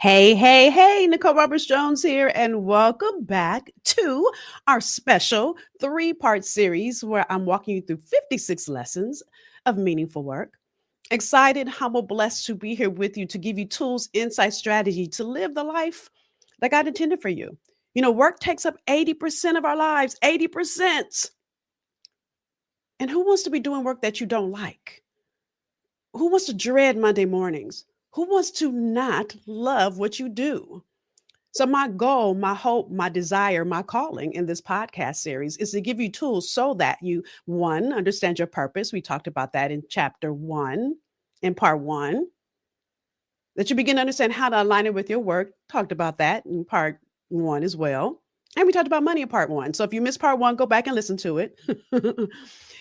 Hey, Nicole Roberts Jones here, and welcome back to our special three-part series where I'm walking you through 56 lessons of meaningful work. Excited, humble, blessed to be here with you to give you tools, insight, strategy to live the life that God intended for you. Work takes up 80% of our lives, 80%. And who wants to be doing work that you don't like? Who wants to dread Monday mornings? Who wants to not love what you do? So, my goal, my hope, my desire, my calling in this podcast series is to give you tools so that you, one, understand your purpose. We talked about that in chapter one, in part one, that you begin to understand how to align it with your work. Talked about that in part one as well. And we talked about money in part one. So, if you missed part one, go back and listen to it.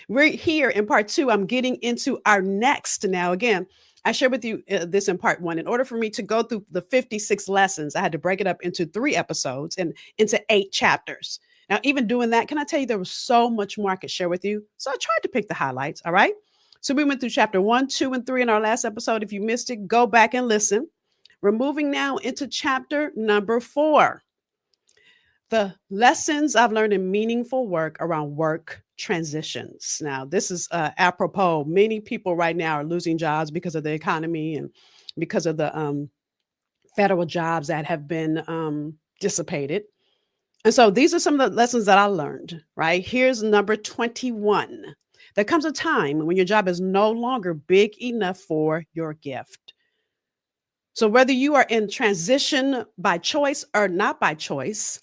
We're here in part two. I'm getting into our next. Now, again, I shared with you this in part one. In order for me to go through the 56 lessons, I had to break it up into 3 episodes and into 8 chapters. Now, even doing that, can I tell you there was so much more I could share with you? So I tried to pick the highlights. All right. So we went through chapter 1, 2, and 3 in our last episode. If you missed it, go back and listen. We're moving now into chapter number 4. The lessons I've learned in meaningful work around work transitions. Now, this is apropos. Many people right now are losing jobs because of the economy and because of the federal jobs that have been dissipated. And so these are some of the lessons that I learned, right? Here's number 21. There comes a time when your job is no longer big enough for your gift. So whether you are in transition by choice or not by choice,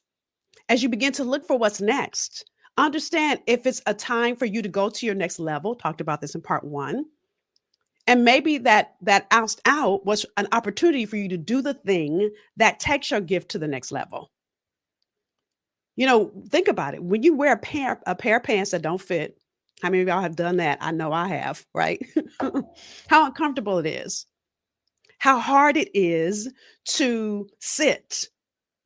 as you begin to look for what's next, understand if it's a time for you to go to your next level. Talked about this in part one. And maybe that oust out was an opportunity for you to do the thing that takes your gift to the next level. Think about it. When you wear a pair of pants that don't fit, how many of y'all have done that? I know I have, right? How uncomfortable it is, how hard it is to sit,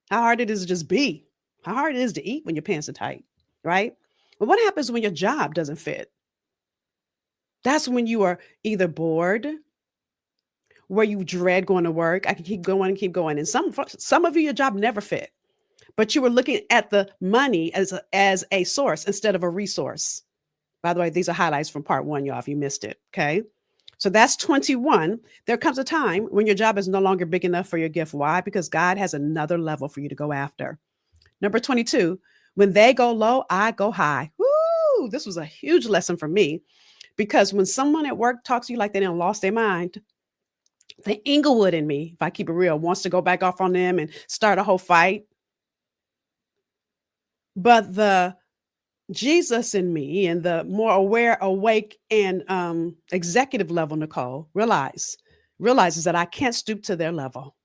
how hard it is to just be, how hard it is to eat when your pants are tight, right? But what happens when your job doesn't fit? That's when you are either bored, where you dread going to work. I can keep going and keep going. And some of you, your job never fit, but you were looking at the money as a source instead of a resource. By the way, these are highlights from part one, y'all, if you missed it. Okay. So that's 21. There comes a time when your job is no longer big enough for your gift. Why? Because God has another level for you to go after. Number 22, when they go low, I go high. Woo! This was a huge lesson for me because when someone at work talks to you like they done lost their mind, the Inglewood in me, if I keep it real, wants to go back off on them and start a whole fight. But the Jesus in me and the more aware, awake, and executive level, Nicole, realizes that I can't stoop to their level.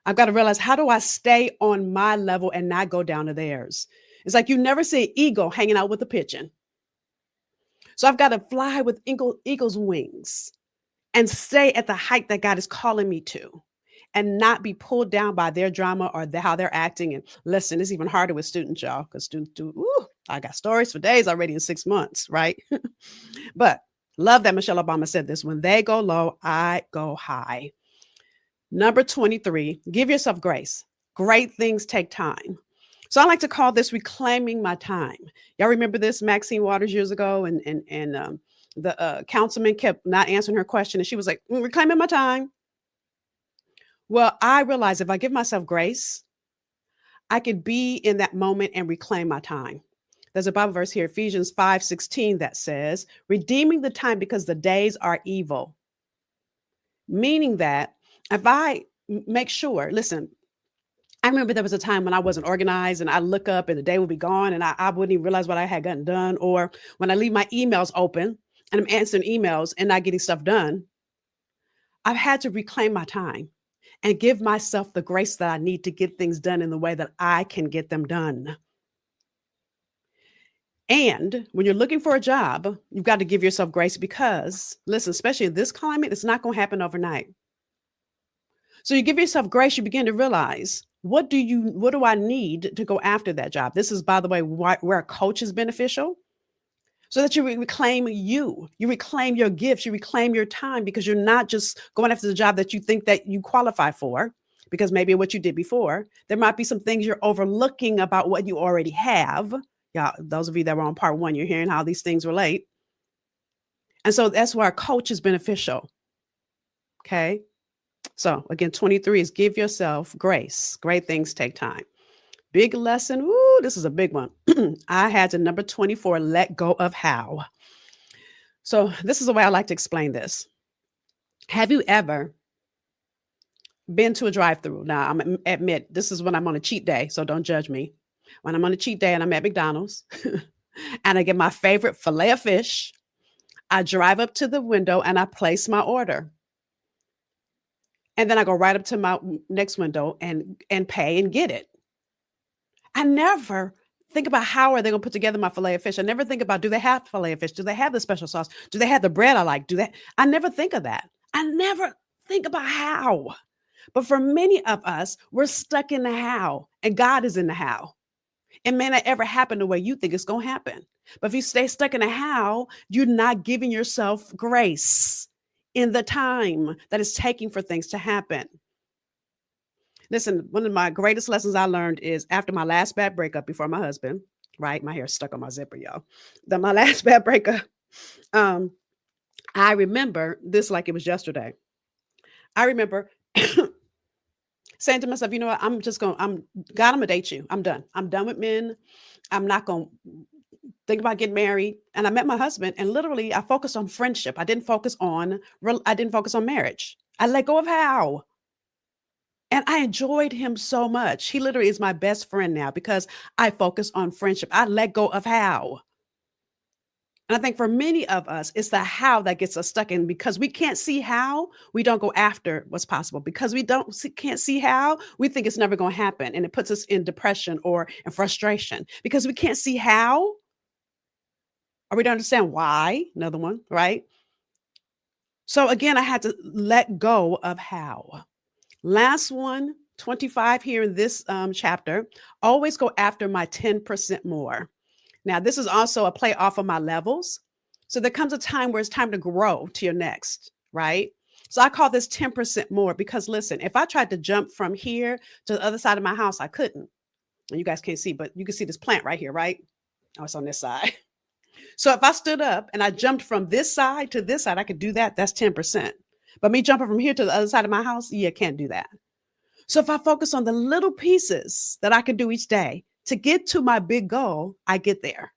I've got to realize, how do I stay on my level and not go down to theirs? It's like you never see an eagle hanging out with a pigeon. So I've got to fly with eagle's wings and stay at the height that God is calling me to and not be pulled down by their drama or how they're acting. And listen, it's even harder with students, y'all, because students do, I got stories for days already in 6 months, right? But love that Michelle Obama said this: when they go low, I go high. Number 23, give yourself grace. Great things take time. So I like to call this reclaiming my time. Y'all remember this, Maxine Waters, years ago, and the councilman kept not answering her question, and she was like, reclaiming my time. Well, I realized if I give myself grace, I could be in that moment and reclaim my time. There's a Bible verse here, Ephesians 5:16, that says, redeeming the time because the days are evil. Meaning that if I make sure, listen, I remember there was a time when I wasn't organized and I look up and the day would be gone and I wouldn't even realize what I had gotten done. Or when I leave my emails open and I'm answering emails and not getting stuff done, I've had to reclaim my time and give myself the grace that I need to get things done in the way that I can get them done. And when you're looking for a job, you've got to give yourself grace because, listen, especially in this climate, it's not going to happen overnight. So you give yourself grace, you begin to realize, what do I need to go after that job? This is, by the way, where a coach is beneficial. So that you reclaim you reclaim your gifts, you reclaim your time, because you're not just going after the job that you think that you qualify for, because maybe what you did before. There might be some things you're overlooking about what you already have. Yeah, those of you that were on part one, you're hearing how these things relate. And so that's why a coach is beneficial. Okay. So again, 23 is give yourself grace. Great things take time. Big lesson. Ooh, this is a big one. I had to number 24, let go of how. So this is the way I like to explain this. Have you ever been to a drive-through? Now, I'm admit this is when I'm on a cheat day, so don't judge me. When I'm on a cheat day and I'm at McDonald's and I get my favorite filet of fish, I drive up to the window and I place my order. And then I go right up to my next window and pay and get it. I never think about how are they going to put together my filet of fish. I never think about, do they have filet of fish? Do they have the special sauce? Do they have the bread I like? I never think of that. I never think about how. But for many of us, we're stuck in the how, and God is in the how. It may not ever happen the way you think it's going to happen. But if you stay stuck in the how, you're not giving yourself grace in the time that it's taking for things to happen. Listen, one of my greatest lessons I learned is after my last bad breakup before my husband, right? My hair stuck on my zipper, y'all. My last bad breakup, I remember this like it was yesterday. I remember saying to myself, you know what? God, I'm gonna date you. I'm done. I'm done with men. I'm not gonna think about getting married. And I met my husband, and literally I focused on friendship. I didn't focus on marriage. I let go of how. And I enjoyed him so much. He literally is my best friend now because I focus on friendship. I let go of how. And I think for many of us, it's the how that gets us stuck in, because we can't see how, we don't go after what's possible. Because we can't see how, we think it's never going to happen. And it puts us in depression or in frustration because we can't see how, or we don't understand why. Another one, right? So again, I had to let go of how. Last one, 25 here in this chapter. Always go after my 10% more. Now, this is also a play off of my levels. So there comes a time where it's time to grow to your next, right? So I call this 10% more because listen, if I tried to jump from here to the other side of my house, I couldn't. And you guys can't see, but you can see this plant right here, right? Oh, it's on this side. So if I stood up and I jumped from this side to this side, I could do that. That's 10%. But me jumping from here to the other side of my house, yeah, can't do that. So if I focus on the little pieces that I can do each day to get to my big goal, I get there.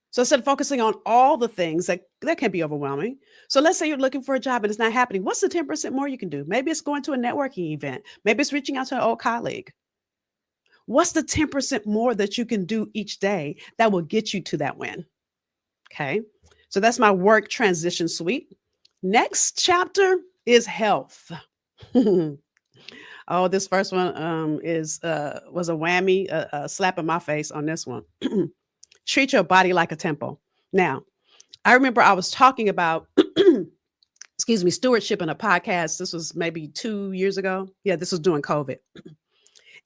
So instead of focusing on all the things that can be overwhelming. So let's say you're looking for a job and it's not happening. What's the 10% more you can do? Maybe it's going to a networking event. Maybe it's reaching out to an old colleague. What's the 10% more that you can do each day that will get you to that win? Okay. So that's my work transition suite. Next chapter is health. Oh, this first one was a whammy, a slap in my face on this one. Treat your body like a temple. Now, I remember I was talking about, excuse me, stewardship in a podcast. This was maybe 2 years ago. Yeah, this was during COVID.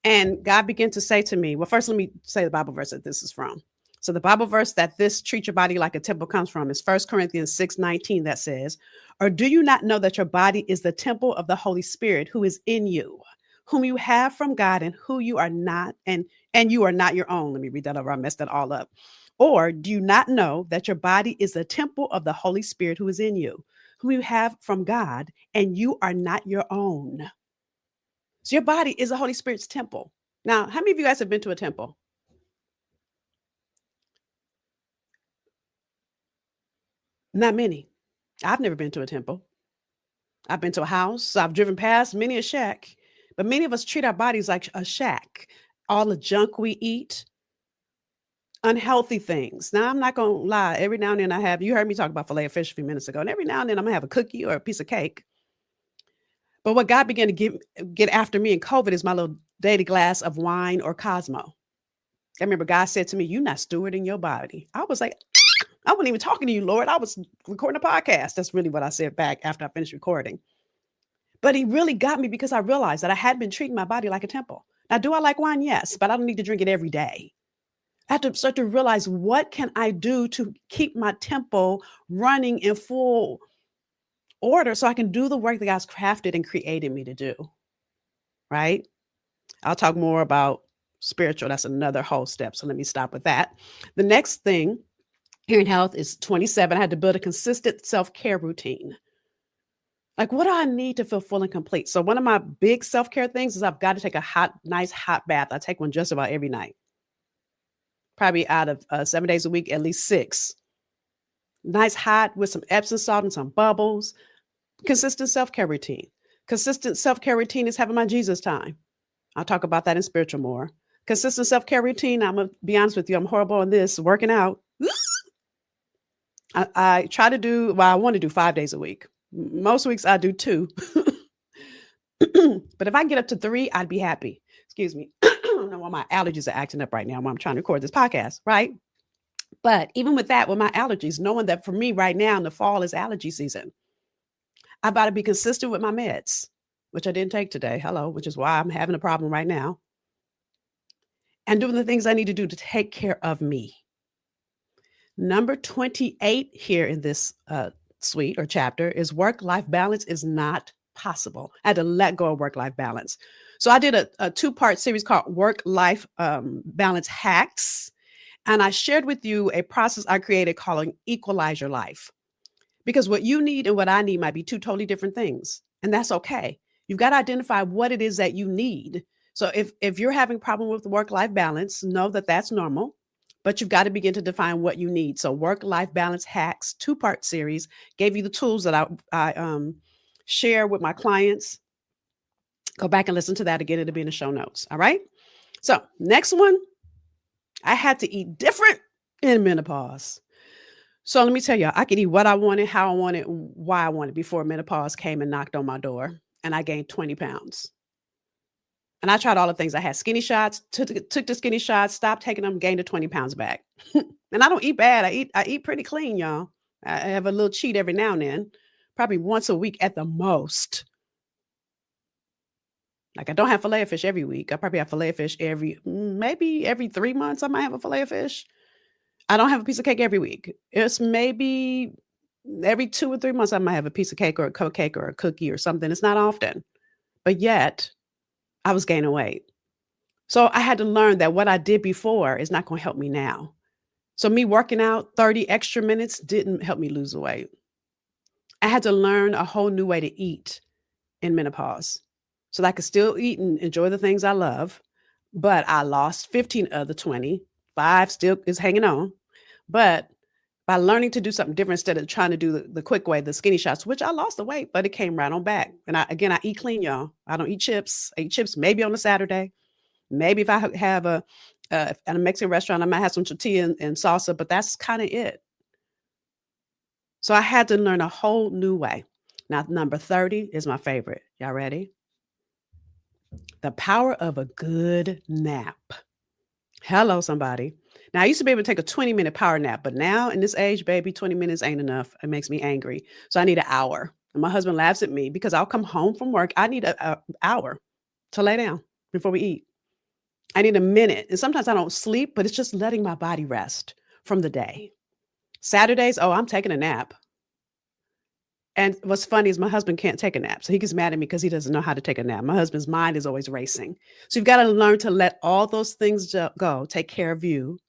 And God began to say to me, well, first, let me say the Bible verse that this is from. So the Bible verse that this treat your body like a temple comes from is 1 Corinthians 6:19 that says, or do you not know that your body is the temple of the Holy Spirit who is in you, whom you have from God and who you are not, and you are not your own. Let me read that over. I messed that all up. Or do you not know that your body is the temple of the Holy Spirit who is in you, whom you have from God, and you are not your own? So your body is the Holy Spirit's temple. Now, how many of you guys have been to a temple? Not many. I've never been to a temple. I've been to a house. I've driven past many a shack. But many of us treat our bodies like a shack. All the junk we eat, unhealthy things. Now, I'm not going to lie. Every now and then you heard me talk about filet of fish a few minutes ago. And every now and then I'm going to have a cookie or a piece of cake. But what God began to get after me in COVID is my little daily glass of wine or Cosmo. I remember God said to me, you're not stewarding your body. I was like, I wasn't even talking to you, Lord. I was recording a podcast. That's really what I said back after I finished recording. But he really got me because I realized that I had been treating my body like a temple. Now, do I like wine? Yes, but I don't need to drink it every day. I have to start to realize, what can I do to keep my temple running in full order so I can do the work that God's crafted and created me to do? right? I'll talk more about spiritual. That's another whole step. So let me stop with that. The next thing here in health is 27. I had to build a consistent self care routine. Like, what do I need to feel full and complete? So, one of my big self care things is I've got to take a nice hot bath. I take one just about every night, probably out of 7 days a week, at least six. Nice hot with some Epsom salt and some bubbles. Consistent self care routine. Consistent self care routine is having my Jesus time. I'll talk about that in spiritual more. Consistent self care routine. I'm going to be honest with you. I'm horrible on this, working out. I try to do, well, I want to do 5 days a week. Most weeks I do two. But if I get up to three, I'd be happy. Excuse me. I don't know why my allergies are acting up right now while I'm trying to record this podcast, right? But even with that, with my allergies, knowing that for me right now in the fall is allergy season, I've got to be consistent with my meds, which I didn't take today. Hello, which is why I'm having a problem right now. And doing the things I need to do to take care of me. Number 28 here in this suite or chapter is work-life balance is not possible. I had to let go of work-life balance. So I did a two-part series called Work-Life Balance Hacks. And I shared with you a process I created called Equalize Your Life. Because what you need and what I need might be two totally different things. And that's okay. You've got to identify what it is that you need. So if you're having a problem with work-life balance, know that that's normal. But you've got to begin to define what you need. So work-life balance hacks, two-part series, gave you the tools that I share with my clients. Go back and listen to that again. It'll be in the show notes. All right. So next one, I had to eat different in menopause. So let me tell you, I could eat what I wanted, how I wanted, why I wanted before menopause came and knocked on my door, and I gained 20 pounds. And I tried all the things. I had skinny shots, took the skinny shots, stopped taking them, gained the 20 pounds back. And I don't eat bad. I eat pretty clean, y'all. I have a little cheat every now and then, probably once a week at the most. Like I don't have filet of fish every week. I probably have filet of fish maybe every 3 months. I might have a filet of fish. I don't have a piece of cake every week. It's maybe every 2 or 3 months I might have a piece of cake or a cupcake or a cookie or something. It's not often, but yet I was gaining weight. So I had to learn that what I did before is not going to help me now. So me working out 30 extra minutes didn't help me lose the weight. I had to learn a whole new way to eat in menopause so that I could still eat and enjoy the things I love. But I lost 15 of the 20. 5 still is hanging on. But by learning to do something different instead of trying to do the quick way, the skinny shots, which I lost the weight, but it came right on back. And I eat clean, y'all. I don't eat chips. I eat chips maybe on a Saturday. Maybe if I have at a Mexican restaurant, I might have some tortilla and salsa, but that's kind of it. So I had to learn a whole new way. Now, number 30 is my favorite. Y'all ready? The power of a good nap. Hello, somebody. Now, I used to be able to take a 20-minute power nap, but now in this age, baby, 20 minutes ain't enough. It makes me angry. So I need an hour. And my husband laughs at me because I'll come home from work. I need an hour to lay down before we eat. I need a minute. And sometimes I don't sleep, but it's just letting my body rest from the day. Saturdays, oh, I'm taking a nap. And what's funny is my husband can't take a nap. So he gets mad at me because he doesn't know how to take a nap. My husband's mind is always racing. So you've got to learn to let all those things go, take care of you,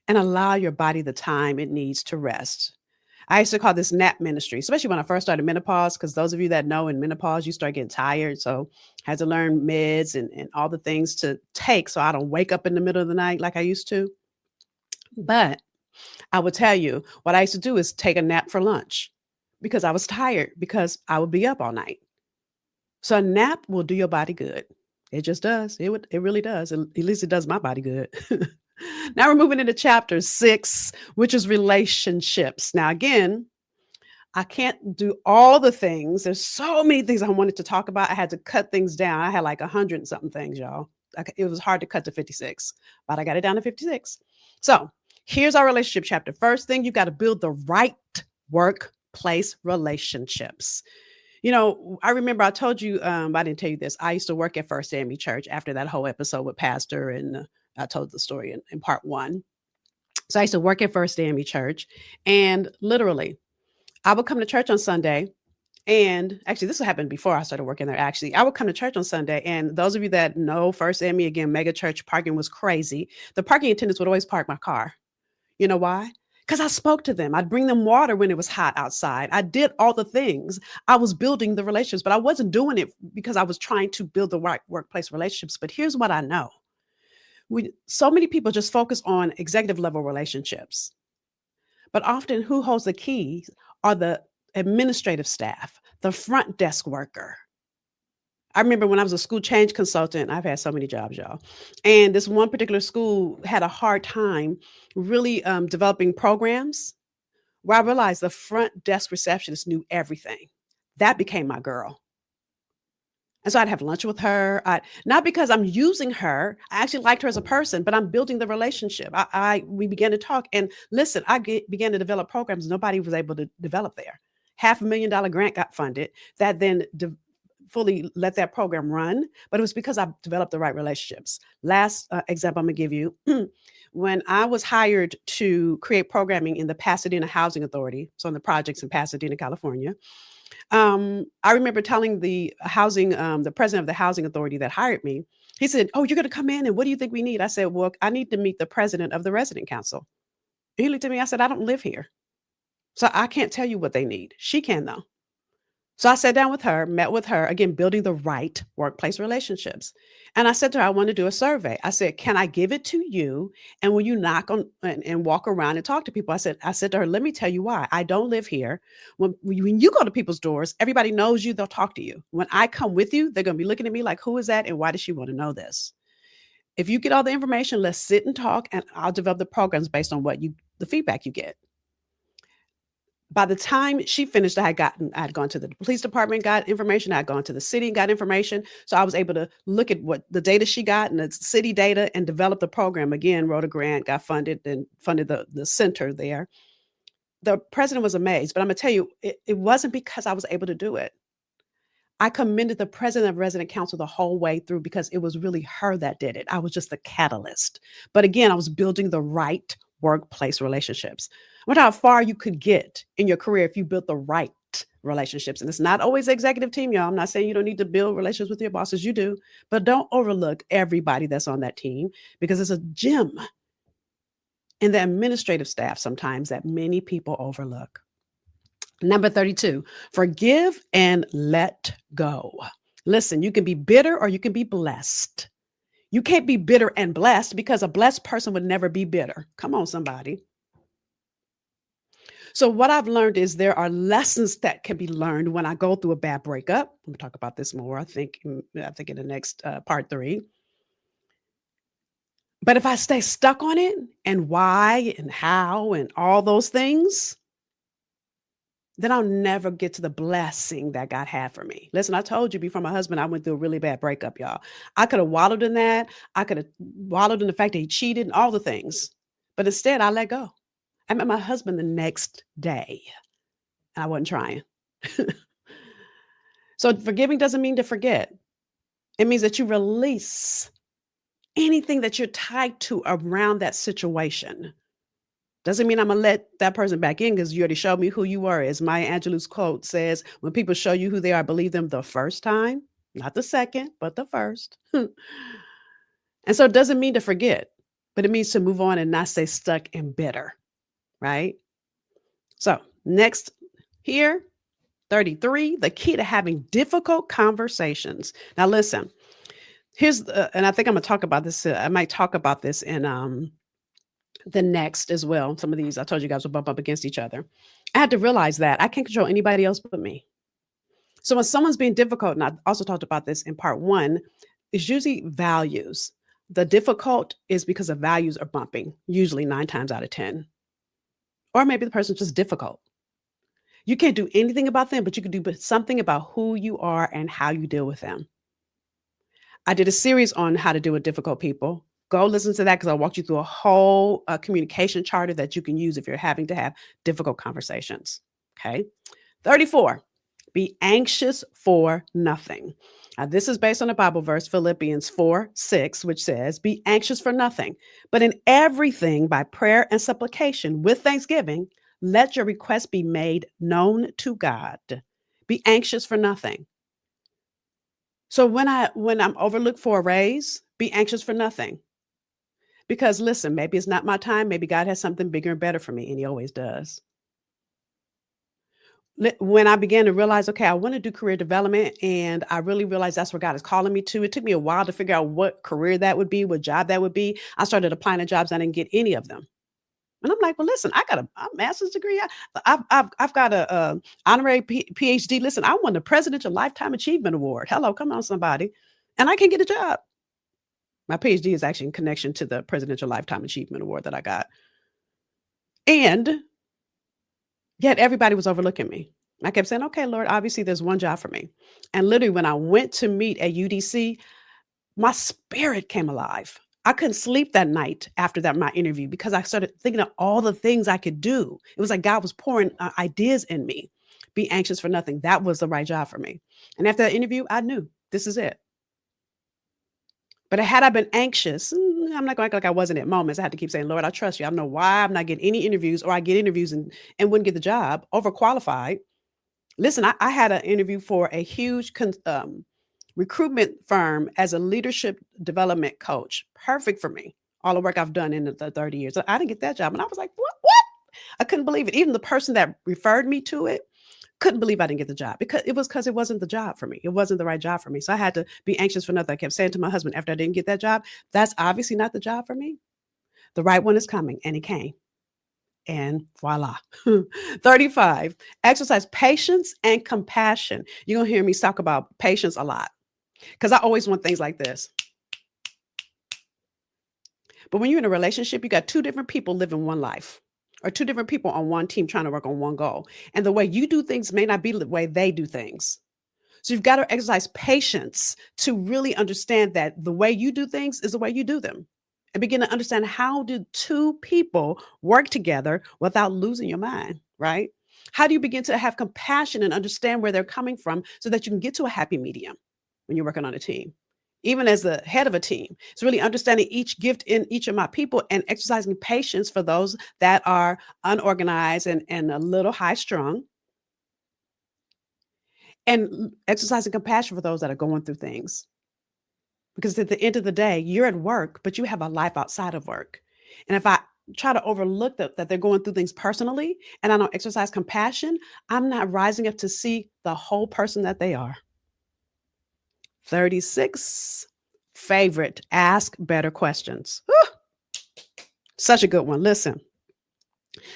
and allow your body the time it needs to rest. I used to call this nap ministry, especially when I first started menopause, because those of you that know in menopause, you start getting tired. So I had to learn meds and all the things to take so I don't wake up in the middle of the night like I used to. But I will tell you, what I used to do is take a nap for lunch because I was tired because I would be up all night. So a nap will do your body good. It just does. It really does. At least it does my body good. Now we're moving into chapter 6, which is relationships. Now, again, I can't do all the things. There's so many things I wanted to talk about. I had to cut things down. I had like 100 and something things, y'all. It was hard to cut to 56, but I got it down to 56. So here's our relationship chapter. First thing, you got to build the right workplace relationships. You know, I remember I told you, I didn't tell you this. I used to work at First AME Church after that whole episode with Pastor, and I told the story in part 1. So I used to work at First AME Church, and literally, I would come to church on Sunday, And actually, this happened before I started working there. Actually, I would come to church on Sunday, and those of you that know First and Me again, mega church parking was crazy. The parking attendants would always park my car. You know why? Because I spoke to them. I'd bring them water when it was hot outside. I did all the things. I was building the relationships, but I wasn't doing it because I was trying to build the right workplace relationships. But here's what I know: so many people just focus on executive level relationships, but often who holds the keys are the administrative staff, the front desk worker. I remember when I was a school change consultant, I've had so many jobs, y'all. And this one particular school had a hard time really developing programs where I realized the front desk receptionist knew everything. That became my girl. And so I'd have lunch with her. Not because I'm using her. I actually liked her as a person, but I'm building the relationship. We began to talk, and listen, began to develop programs nobody was able to develop there. $500,000 grant got funded that then fully let that program run, but it was because I developed the right relationships. Last example I'm gonna give you. When I was hired to create programming in the Pasadena Housing Authority, so in the projects in Pasadena, California, I remember telling the president of the housing authority that hired me. He said, "Oh, you're going to come in, and what do you think we need?" I said, "Well, I need to meet the president of the resident council." He looked at me. I said, "I don't live here, so I can't tell you what they need. She can though." So I sat down with her, met with her, again, building the right workplace relationships. And I said to her, I want to do a survey. I said, can I give it to you? And when you knock on and walk around and talk to people, I said to her, let me tell you why. I don't live here. When you go to people's doors, everybody knows you, they'll talk to you. When I come with you, they're going to be looking at me like, who is that? And why does she want to know this? If you get all the information, let's sit and talk, and I'll develop the programs based on the feedback you get. By the time she finished, I had gone to the police department, got information. I had gone to the city and got information. So I was able to look at what the data she got and the city data and develop the program. Again, wrote a grant, got funded, and funded the center there. The president was amazed, but I'm gonna tell you, it wasn't because I was able to do it. I commended the president of resident council the whole way through because it was really her that did it. I was just the catalyst. But again, I was building the right workplace relationships. I wonder how far you could get in your career if you built the right relationships. And it's not always the executive team, y'all. I'm not saying you don't need to build relationships with your bosses. You do. But don't overlook everybody that's on that team because it's a gem in the administrative staff sometimes that many people overlook. Number 32, forgive and let go. Listen, you can be bitter or you can be blessed. You can't be bitter and blessed because a blessed person would never be bitter. Come on, somebody. So, what I've learned is there are lessons that can be learned when I go through a bad breakup. I'm going to talk about this more, I think in the next part 3. But if I stay stuck on it and why and how and all those things, then I'll never get to the blessing that God had for me. Listen, I told you before my husband, I went through a really bad breakup, y'all. I could have wallowed in that. I could have wallowed in the fact that he cheated and all the things. But instead, I let go. I met my husband the next day, and I wasn't trying. So forgiving doesn't mean to forget. It means that you release anything that you're tied to around that situation. Doesn't mean I'm gonna let that person back in because you already showed me who you were. As Maya Angelou's quote says, when people show you who they are, believe them the first time, not the second, but the first. And so it doesn't mean to forget, but it means to move on and not stay stuck and bitter, right? So next here, 33, the key to having difficult conversations. Now listen, and I think I'm gonna talk about this. I might talk about this in the next as well. Some of these I told you guys will bump up against each other. I had to realize that I can't control anybody else but me. So when someone's being difficult, and I also talked about this in part 1, it's usually values. The difficult is because the values are bumping, usually 9 times out of 10. Or maybe the person's just difficult. You can't do anything about them, but you can do something about who you are and how you deal with them. I did a series on how to deal with difficult people. Go listen to that because I walked you through a whole communication charter that you can use if you're having to have difficult conversations. Okay. 34, be anxious for nothing. Now, this is based on a Bible verse, Philippians 4:6, which says, be anxious for nothing, but in everything by prayer and supplication with thanksgiving, let your requests be made known to God. Be anxious for nothing. So when I'm overlooked for a raise, be anxious for nothing. Because listen, maybe it's not my time. Maybe God has something bigger and better for me, and He always does. When I began to realize, okay, I want to do career development, and I really realized that's where God is calling me to. It took me a while to figure out what career that would be, what job that would be. I started applying to jobs, I didn't get any of them. And I'm like, well, listen, I got a master's degree. I've got a honorary PhD. Listen, I won the Presidential Lifetime Achievement Award. Hello, come on, somebody. And I can't get a job. My PhD is actually in connection to the Presidential Lifetime Achievement Award that I got. And yet everybody was overlooking me. I kept saying, okay, Lord, obviously there's one job for me. And literally, when I went to meet at UDC, my spirit came alive. I couldn't sleep that night after that my interview because I started thinking of all the things I could do. It was like God was pouring ideas in me. Be anxious for nothing. That was the right job for me. And after that interview, I knew this is it. But had I been anxious, I'm not going to act like I wasn't at moments. I had to keep saying, Lord, I trust you. I don't know why I'm not getting any interviews, or I get interviews and wouldn't get the job, overqualified. Listen, I had an interview for a huge recruitment firm as a leadership development coach. Perfect for me. All the work I've done in the 30 years. I didn't get that job. And I was like, what? I couldn't believe it. Even the person that referred me to it couldn't believe I didn't get the job because it wasn't the job for me. It wasn't the right job for me. So I had to be anxious for nothing. I kept saying to my husband after I didn't get that job, that's obviously not the job for me. The right one is coming. And it came. And voila. 35, exercise patience and compassion. You're going to hear me talk about patience a lot because I always want things like this. But when you're in a relationship, you got two different people living one life, or two different people on one team trying to work on one goal. And the way you do things may not be the way they do things. So you've got to exercise patience to really understand that the way you do things is the way you do them. And begin to understand, how do two people work together without losing your mind, right? How do you begin to have compassion and understand where they're coming from so that you can get to a happy medium when you're working on a team? Even as the head of a team, it's really understanding each gift in each of my people and exercising patience for those that are unorganized and a little high strung, and exercising compassion for those that are going through things. Because at the end of the day, you're at work, but you have a life outside of work. And if I try to overlook that they're going through things personally and I don't exercise compassion, I'm not rising up to see the whole person that they are. 36, favorite, ask better questions. Whew, such a good one. Listen,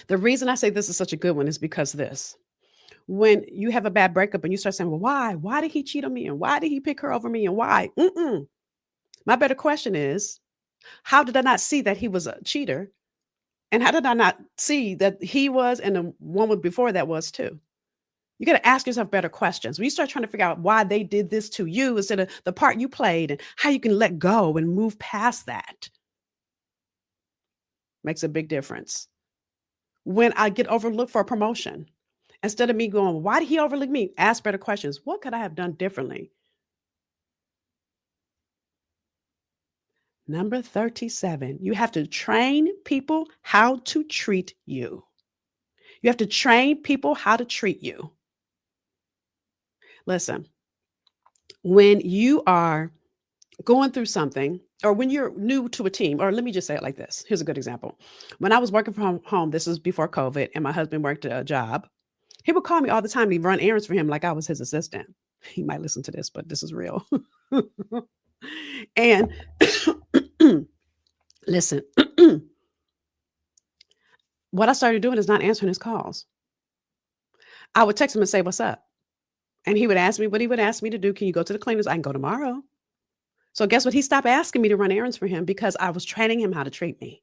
the reason I say this is such a good one is because this. When you have a bad breakup and you start saying, well, why? Why did he cheat on me? And why did he pick her over me? And why? My better question is, how did I not see that he was a cheater? And how did I not see that he was, and the woman before that was too? You got to ask yourself better questions. When you start trying to figure out why they did this to you instead of the part you played and how you can let go and move past that, makes a big difference. When I get overlooked for a promotion, instead of me going, why did he overlook me? Ask better questions. What could I have done differently? Number 37, you have to train people how to treat you. You have to train people how to treat you. Listen, when you are going through something, or when you're new to a team, or let me just say it like this. Here's a good example. When I was working from home, this was before COVID, and my husband worked a job, he would call me all the time to run errands for him like I was his assistant. He might listen to this, but this is real. And listen, what I started doing is not answering his calls. I would text him and say, what's up? And he would ask me what he would ask me to do. Can you go to the cleaners? I can go tomorrow. So guess what? He stopped asking me to run errands for him because I was training him how to treat me.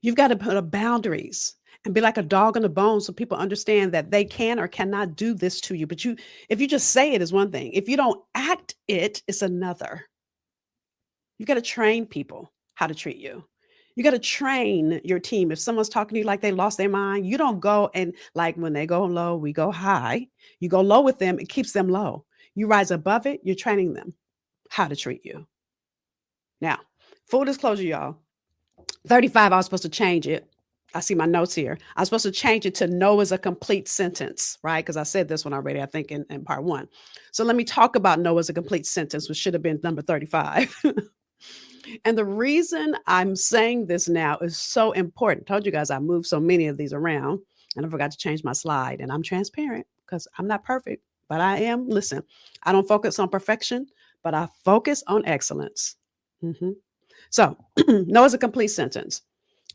You've got to put up boundaries and be like a dog on the bone so people understand that they can or cannot do this to you. But if you just say it is one thing. If you don't act it, it's another. You've got to train people how to treat you. You got to train your team. If someone's talking to you like they lost their mind, you don't go and, like, when they go low, we go high. You go low with them, it keeps them low. You rise above it, you're training them how to treat you. Now, full disclosure, y'all, 35, I was supposed to change it. I see my notes here. I'm supposed to change it to no is a complete sentence, right? Because I said this one already, I think, in part one. So let me talk about no as a complete sentence, which should have been number 35. And the reason I'm saying this now is so important. I told you guys I moved so many of these around and I forgot to change my slide. And I'm transparent because I'm not perfect, but I am. Listen, I don't focus on perfection, but I focus on excellence. Mm-hmm. So, no is a complete sentence.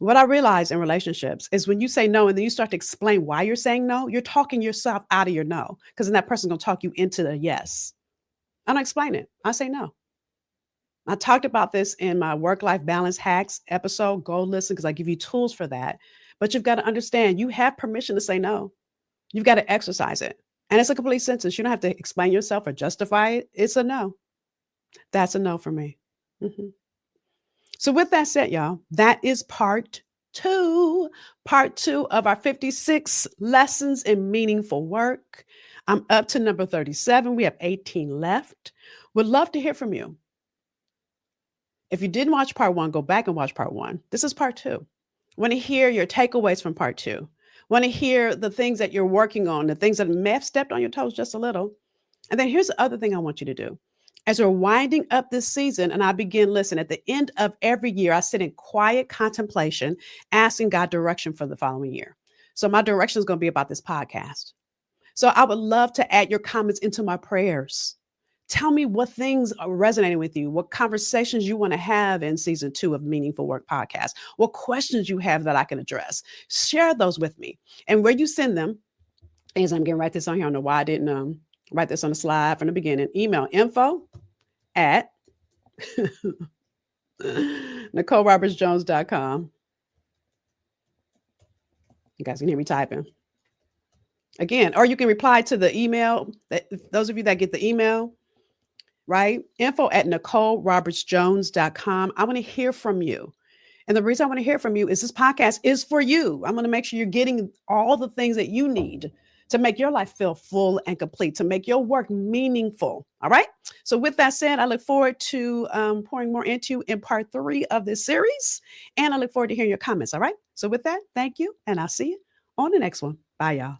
What I realize in relationships is when you say no and then you start to explain why you're saying no, you're talking yourself out of your no because then that person's going to talk you into the yes. I don't explain it. I say no. I talked about this in my work life balance hacks episode. Go listen because I give you tools for that. But you've got to understand you have permission to say no. You've got to exercise it. And it's a complete sentence. You don't have to explain yourself or justify it. It's a no. That's a no for me. Mm-hmm. So, with that said, y'all, that is part two. Part two of our 56 lessons in meaningful work. I'm up to number 37. We have 18 left. Would love to hear from you. If you didn't watch part one, go back and watch part one. This is part two. Want to hear your takeaways from part two. Want to hear the things that you're working on, the things that may have stepped on your toes just a little. And then here's the other thing I want you to do. As we're winding up this season, and I begin, listen, at the end of every year, I sit in quiet contemplation, asking God direction for the following year. So my direction is going to be about this podcast. So I would love to add your comments into my prayers. Tell me what things are resonating with you, what conversations you want to have in season 2 of Meaningful Work Podcast, what questions you have that I can address. Share those with me. And where you send them, as I'm going to write this on here, I don't know why I didn't write this on the slide from the beginning. Email info at NicoleRobertsJones.com. You guys can hear me typing. Again, or you can reply to the email. Those of you that get the email, right? Info at NicoleRobertsJones.com. I want to hear from you. And the reason I want to hear from you is this podcast is for you. I'm going to make sure you're getting all the things that you need to make your life feel full and complete, to make your work meaningful. All right. So with that said, I look forward to pouring more into you in part 3 of this series. And I look forward to hearing your comments. All right. So with that, thank you. And I'll see you on the next one. Bye, y'all.